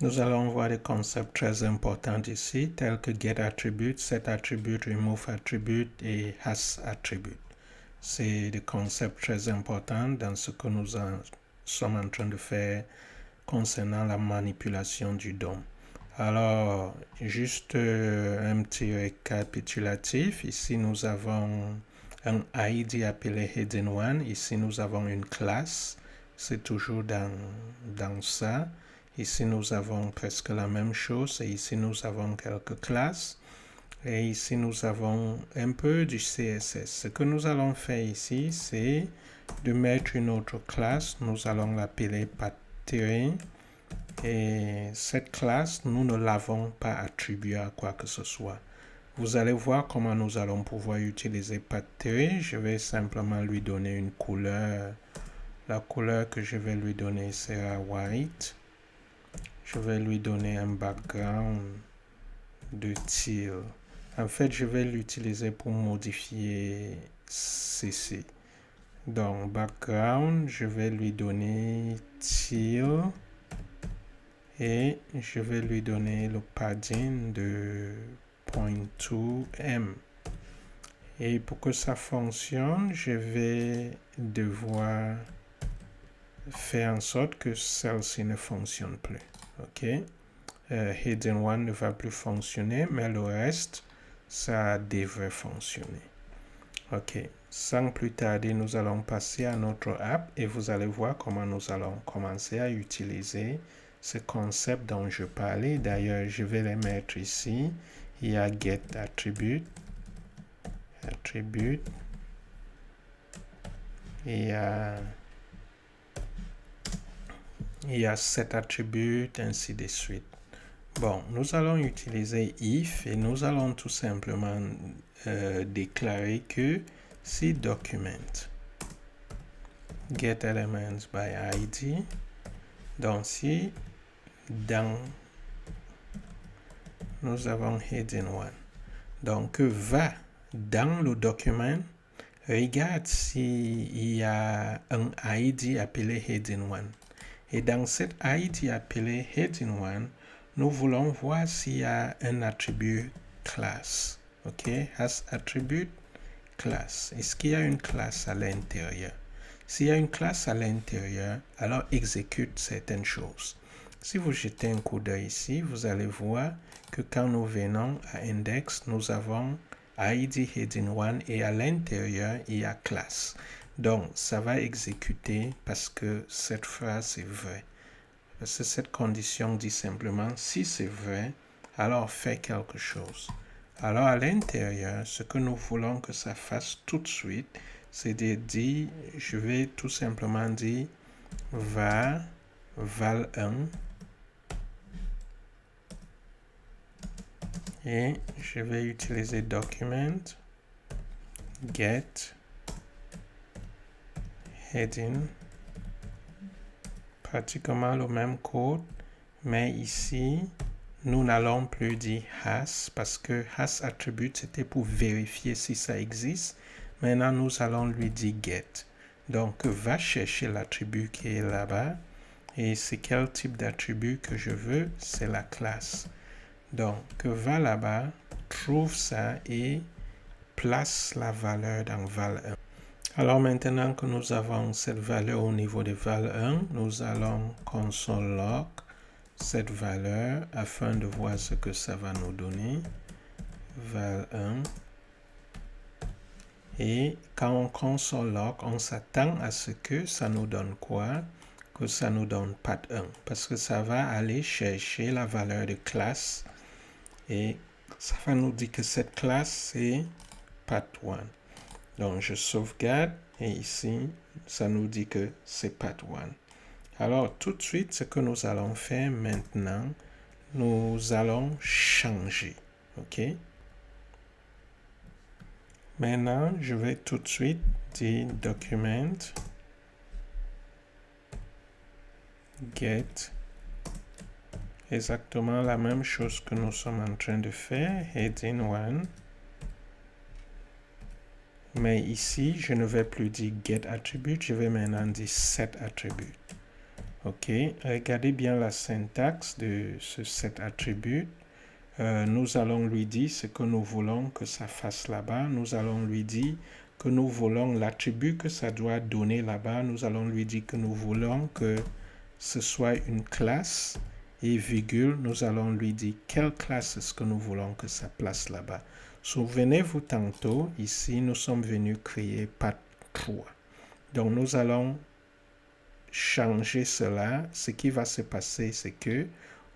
Nous allons voir des concepts très importants ici, tels que get attribute, set attribute, remove attribute et has attribute. C'est des concepts très importants dans ce que nous sommes en train de faire concernant la manipulation du DOM. Alors, juste un petit récapitulatif. Ici, nous avons un ID appelé heading1. Ici, nous avons une classe. C'est toujours dans ça. Ici, nous avons presque la même chose. Et ici, nous avons quelques classes. Et ici, nous avons un peu du CSS. Ce que nous allons faire ici, c'est de mettre une autre classe. Nous allons l'appeler pattern. Et cette classe, nous ne l'avons pas attribuée à quoi que ce soit. Vous allez voir comment nous allons pouvoir utiliser pattern. Je vais simplement lui donner une couleur. La couleur que je vais lui donner sera white. Je vais lui donner un background de teal. En fait, je vais l'utiliser pour modifier ceci. Donc, background, je vais lui donner teal. Et je vais lui donner le padding de 0.2m. Et pour que ça fonctionne, je vais devoir faire en sorte que celle-ci ne fonctionne plus. OK? Heading 1 ne va plus fonctionner, mais le reste, ça devrait fonctionner. OK. Sans plus tarder, nous allons passer à notre app et vous allez voir comment nous allons commencer à utiliser ce concept dont je parlais. D'ailleurs, je vais les mettre ici. Il y a get attribute, il y a set attribute, ainsi de suite. Bon, nous allons utiliser if et nous allons tout simplement déclarer que si document get elements by id, donc si dans nous avons heading 1, donc va dans le document, regarde s'il y a un id appelé heading 1 et dans cet id appelé heading 1, nous voulons voir s'il y a un attribut class. OK? Has attribute class. Est-ce qu'il y a une classe à l'intérieur? S'il y a une classe à l'intérieur, alors exécute certaines choses. Si vous jetez un coup d'œil ici, vous allez voir que quand nous venons à index, nous avons id heading 1 et à l'intérieur, il y a classe. Donc, ça va exécuter parce que cette phrase est vraie. Parce que cette condition dit simplement, si c'est vrai, alors fais quelque chose. Alors à l'intérieur, ce que nous voulons que ça fasse tout de suite, c'est de dire, je vais tout simplement dire, var val1 et je vais utiliser document get heading, pratiquement le même code, mais ici, nous n'allons plus dire has parce que has attribute c'était pour vérifier si ça existe. Maintenant, nous allons lui dire get. Donc, va chercher l'attribut qui est là-bas. Et c'est quel type d'attribut que je veux? C'est la classe. Donc, va là-bas, trouve ça et place la valeur dans val1. Alors, maintenant que nous avons cette valeur au niveau de val1, nous allons console log cette valeur afin de voir ce que ça va nous donner. Val1. Et quand on console log, on s'attend à ce que ça nous donne quoi? Que ça nous donne path1. Parce que ça va aller chercher la valeur de classe. Et ça va nous dire que cette classe, c'est path1. Donc, je sauvegarde. Et ici, ça nous dit que c'est path1. Alors, tout de suite, ce que nous allons faire maintenant, nous allons changer. OK? Maintenant, je vais tout de suite dire document get exactement la même chose que nous sommes en train de faire, heading 1. Mais ici, je ne vais plus dire get attribute, je vais maintenant dire set attribute. Ok, regardez bien la syntaxe de ce set attribute. Nous allons lui dire ce que nous voulons que ça fasse là-bas. Nous allons lui dire que nous voulons l'attribut que ça doit donner là-bas. Nous allons lui dire que nous voulons que ce soit une classe et virgule, nous allons lui dire quelle classe est-ce que nous voulons que ça place là-bas. Souvenez-vous tantôt, ici, nous sommes venus créer path3. Donc, nous allons changer cela. Ce qui va se passer, c'est que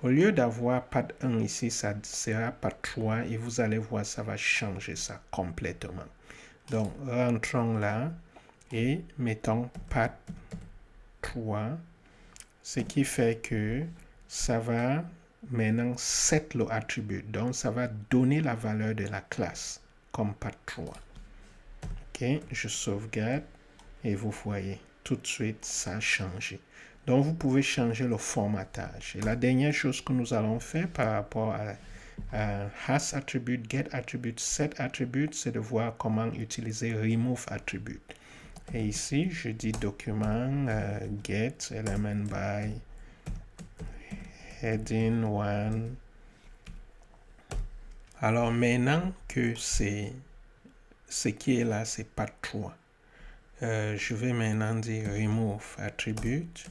au lieu d'avoir path1 ici, ça sera path3 et vous allez voir, ça va changer ça complètement. Donc, rentrons là et mettons path3, ce qui fait que ça va maintenant set le attribut. Donc, ça va donner la valeur de la classe comme path3. Ok, je sauvegarde et vous voyez, tout de suite, ça a changé. Donc, vous pouvez changer le formatage. Et la dernière chose que nous allons faire par rapport à has attribute, get attribute, set attribute, c'est de voir comment utiliser remove attribute. Et ici, je dis document get element by heading 1. Alors maintenant que c'est ce qui est là, c'est path3. Je vais maintenant dire remove attribute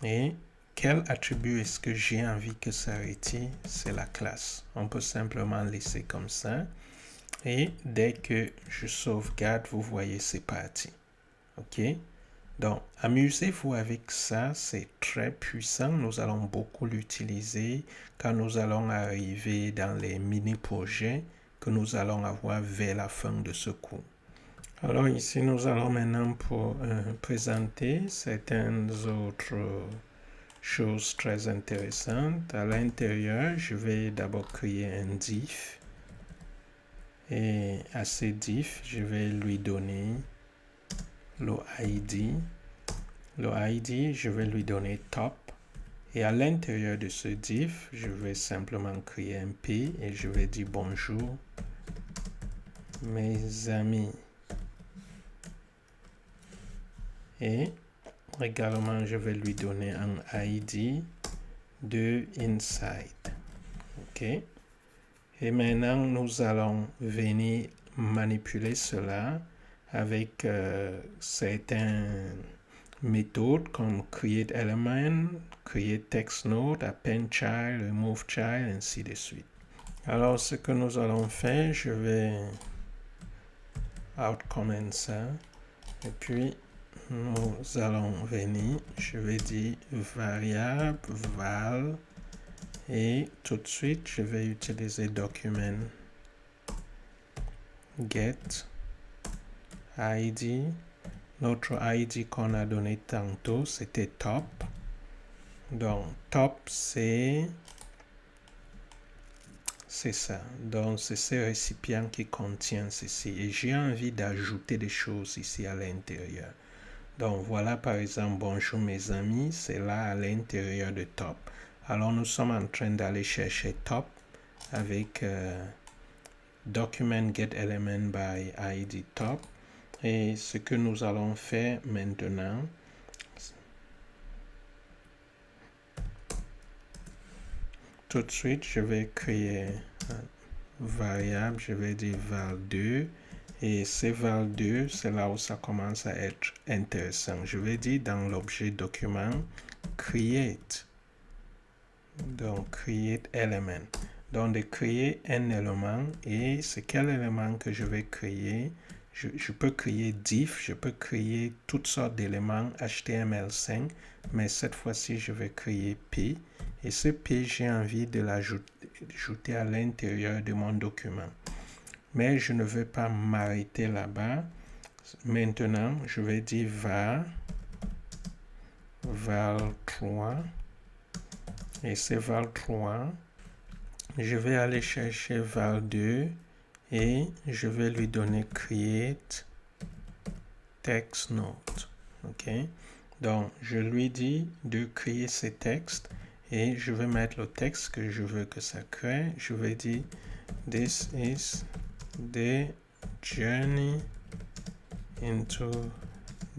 et quel attribut est-ce que j'ai envie que ça retire? C'est la classe. On peut simplement laisser comme ça et dès que je sauvegarde, vous voyez, c'est parti. Ok? Donc, amusez-vous avec ça, c'est très puissant. Nous allons beaucoup l'utiliser quand nous allons arriver dans les mini-projets que nous allons avoir vers la fin de ce cours. Alors ici, nous allons maintenant présenter certaines autres choses très intéressantes. À l'intérieur, je vais d'abord créer un div. Et à ce div, je vais lui donner le ID. Le ID, je vais lui donner top. Et à l'intérieur de ce div, je vais simplement créer un P et je vais dire bonjour mes amis. Et également, je vais lui donner un ID de inside. OK. Et maintenant, nous allons venir manipuler cela avec certaines méthodes comme create element, create text node, append child, remove child, ainsi de suite. Alors, ce que nous allons faire, je vais outcomment ça. Et puis, nous allons venir, je vais dire variable, val, et tout de suite, je vais utiliser document get ID. Notre ID qu'on a donné tantôt, c'était top. Donc, top, c'est ça. Donc, c'est ce récipient qui contient ceci. Et j'ai envie d'ajouter des choses ici à l'intérieur. Donc, voilà par exemple, bonjour mes amis, c'est là à l'intérieur de top. Alors, nous sommes en train d'aller chercher top avec document get element by ID top. Et ce que nous allons faire maintenant, tout de suite, je vais créer une variable, je vais dire val2. Et ce val2, c'est là où ça commence à être intéressant. Je vais dire dans l'objet document, create. Donc, create element. Donc, de créer un élément. Et c'est quel élément que je vais créer? Je peux créer div, je peux créer toutes sortes d'éléments HTML5, mais cette fois-ci, je vais créer P. Et ce P, j'ai envie de l'ajouter à l'intérieur de mon document. Mais je ne veux pas m'arrêter là-bas. Maintenant, je vais dire val3. Et c'est val3. Je vais aller chercher val2. Et je vais lui donner create text note. OK? Donc, je lui dis de créer ce texte et je vais mettre le texte que je veux que ça crée. Je vais dire this is the journey into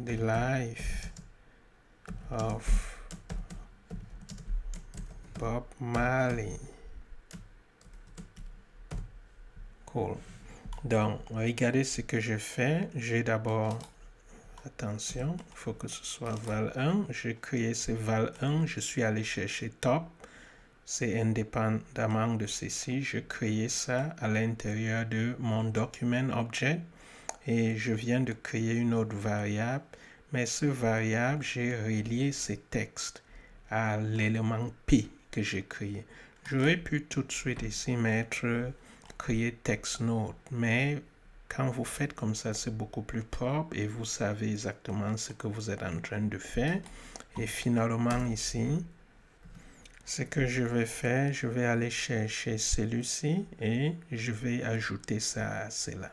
the life of Bob Marley. Cool. Donc, regardez ce que je fais. J'ai d'abord, attention, il faut que ce soit val 1. J'ai créé ce val 1. Je suis allé chercher top. C'est indépendamment de ceci. Je crée ça à l'intérieur de mon document object. Et je viens de créer une autre variable. Mais ce variable, j'ai relié ces textes à l'élément P que j'ai créé. J'aurais pu tout de suite ici mettre créer text node, mais quand vous faites comme ça, c'est beaucoup plus propre et vous savez exactement ce que vous êtes en train de faire. Et finalement ici, ce que je vais faire, je vais aller chercher celui-ci et je vais ajouter ça à cela.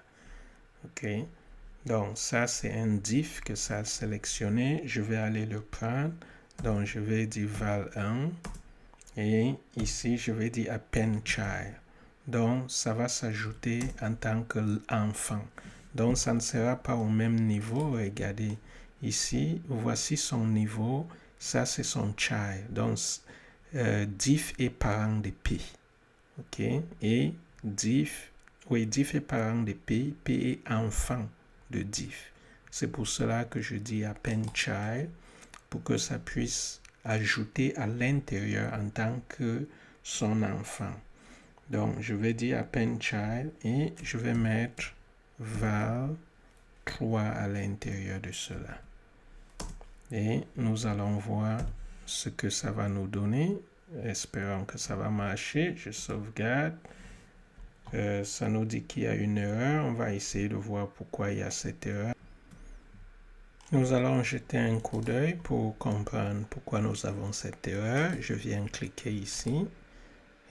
OK? Donc ça, c'est un diff que ça a sélectionné. Je vais aller le prendre. Donc je vais dire val 1 et ici, je vais dire append child. Donc, ça va s'ajouter en tant qu'enfant. Donc, ça ne sera pas au même niveau. Regardez, ici, voici son niveau. Ça, c'est son child. Donc, diff est parent de P. OK? Et diff est parent de P. P est enfant de diff. C'est pour cela que je dis append child, pour que ça puisse ajouter à l'intérieur en tant que son enfant. Donc, je vais dire append child et je vais mettre val 3 à l'intérieur de cela. Et nous allons voir ce que ça va nous donner. Espérons que ça va marcher. Je sauvegarde. Ça nous dit qu'il y a une erreur. On va essayer de voir pourquoi il y a cette erreur. Nous allons jeter un coup d'œil pour comprendre pourquoi nous avons cette erreur. Je viens cliquer ici.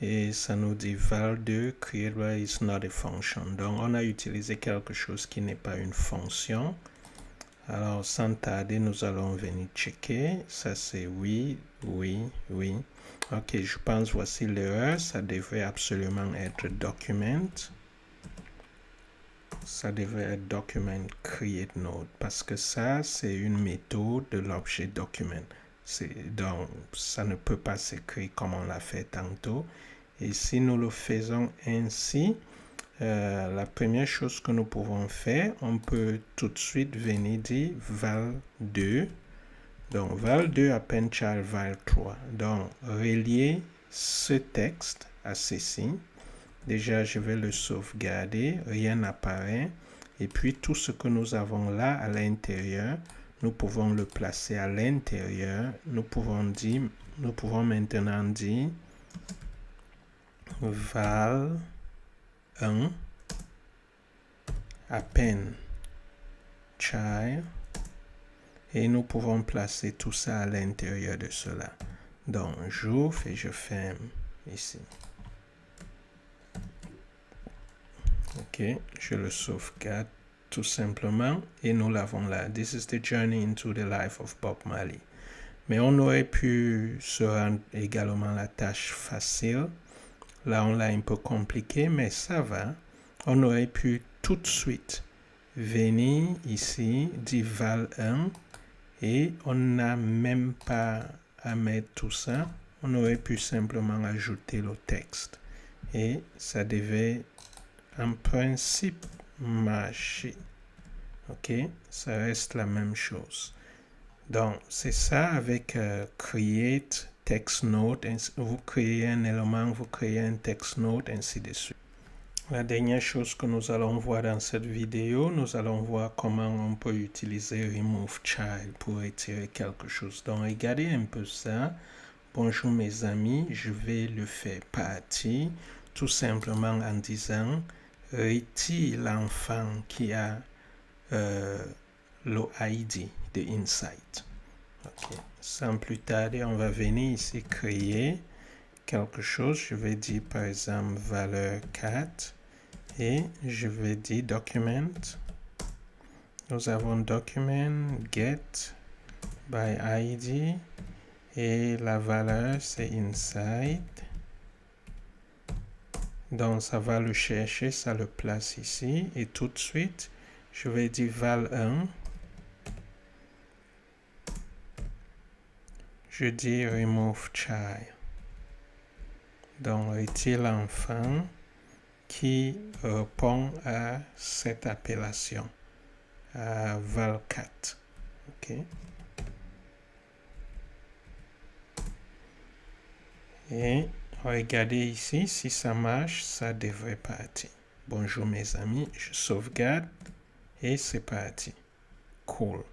Et ça nous dit val2 create is not a function. Donc, on a utilisé quelque chose qui n'est pas une fonction. Alors, sans tarder, nous allons venir checker. Ça, c'est oui, oui, oui. OK, je pense voici l'erreur. Ça devrait absolument être document. Ça devrait être document create node. Parce que ça, c'est une méthode de l'objet document. Donc, ça ne peut pas s'écrire comme on l'a fait tantôt. Et si nous le faisons ainsi, la première chose que nous pouvons faire, on peut tout de suite venir dire val2. Donc, val2 append child val3. Donc, relier ce texte à ceci. Déjà, je vais le sauvegarder. Rien n'apparaît. Et puis, tout ce que nous avons là à l'intérieur, nous pouvons le placer à l'intérieur. Nous pouvons maintenant dire val 1 append child et nous pouvons placer tout ça à l'intérieur de cela. Donc, j'ouvre et je ferme ici. OK, je le sauvegarde tout simplement et nous l'avons là. This is the journey into the life of Bob Marley. Mais on aurait pu se rendre également la tâche facile. Là, on l'a un peu compliqué, mais ça va. On aurait pu tout de suite venir ici, dire val 1, et on n'a même pas à mettre tout ça. On aurait pu simplement ajouter le texte. Et ça devait, en principe, marcher. OK? Ça reste la même chose. Donc, c'est ça avec create text node. Vous créez un élément, vous créez un text node, ainsi de suite. La dernière chose que nous allons voir dans cette vidéo, nous allons voir comment on peut utiliser remove child pour retirer quelque chose. Donc, regardez un peu ça. Bonjour mes amis, je vais le faire partir tout simplement en disant retire l'enfant qui a le ID de Insight. Okay. Sans plus tarder, on va venir ici créer quelque chose. Je vais dire par exemple valeur 4 et je vais dire document. Nous avons document get by ID et la valeur c'est inside. Donc ça va le chercher, ça le place ici et tout de suite je vais dire val 1. Je dis remove child. Donc, retire l'enfant qui répond à cette appellation, à val4. OK. Et regardez ici, si ça marche, ça devrait partir. Bonjour mes amis, je sauvegarde et c'est parti. Cool.